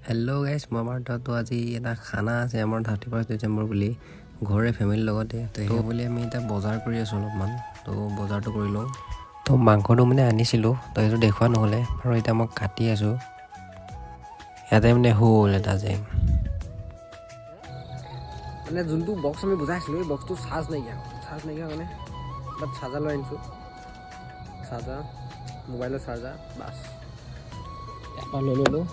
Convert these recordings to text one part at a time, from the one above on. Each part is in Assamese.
হেল্ল' গাইজ, মই আমাৰ তাতো আজি এটা খানা আছে আমাৰ 31 ডিচেম্বৰ বুলি ঘৰৰে ফেমিলিৰ লগতে। তো সেই বুলি আমি এতিয়া বজাৰ কৰি আছোঁ অলপমান। তো বজাৰটো কৰি লওঁ। তো মাংসটো মানে আনিছিলোঁ, তো সেইটো দেখুওৱা নহ'লে আৰু এতিয়া মই কাটি আছোঁ। ইয়াতে মানে হ'ল এটা যে মানে যোনটো বক্স আমি বুজাইছিলোঁ, এই বক্সটো চাৰ্জ নাইকিয়া মানে বাট চাৰ্জাৰ লৈ আনিছোঁ। চাৰ্জাৰ, মোবাইলৰ চাৰ্জাৰ, বাছ ইয়াৰ পৰা লৈ ল'লোঁ।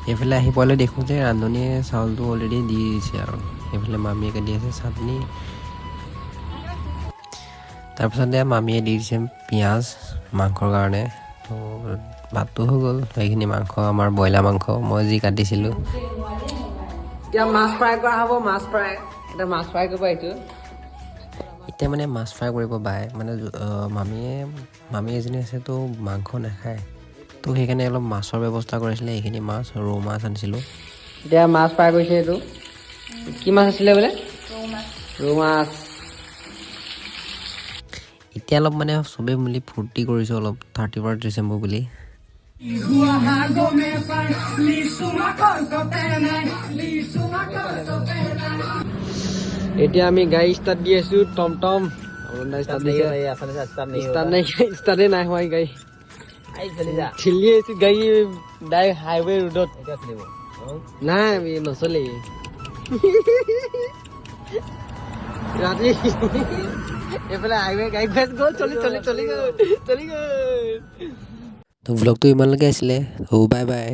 এইফালে আহি পোৱালৈ দেখোঁ যে ৰান্ধনীয়ে চাউলটো অলৰেডি দি দিছে আৰু এইফালে মামীয়ে কাটি আছে চাটনি। তাৰপিছতে মামীয়ে দি দিছে পিঁয়াজ মাংসৰ কাৰণে। তো ভাতটো হৈ গ'ল। সেইখিনি মাংস আমাৰ ব্ৰইলাৰ মাংস মই যি কাটিছিলোঁ। এতিয়া মাছ ফ্ৰাই কৰা হ'ব, মাছ ফ্ৰাই কৰিব আহিছোঁ। এতিয়া মানে মাছ ফ্ৰাই কৰিব বাই মানে মামী এজনী আছে তো মাংস নাখায়, তো সেইকাৰণে অলপ মাছৰ ব্যৱস্থা কৰিছিলে। এইখিনি মাছ ৰৌ মাছ আনিছিলোঁ। এতিয়া মাছ ফ্ৰাই কৰিছে। এইটো কি মাছ আছিলে বোলে? ৰৌ মাছ। এতিয়া অলপ মানে চবেই মিলি ফূৰ্তি কৰিছোঁ অলপ 31 ডিচেম্বৰ বুলি। এতিয়া আমি গাড়ী ষ্টাৰ্ট দি আছোঁ। টমটম ষ্টাৰ্টে নাই হোৱা গাড়ী। ঠেলি আছো গাড়ী ডাইৰেক্ট হাইৱে ৰোডত। নাই নচলে ৰাতি এইফালে হাইৱে গাড়ী গ'ল চলি গ'ল। তো ব্লগটো ইমানলৈকে আছিলে। Bye bye.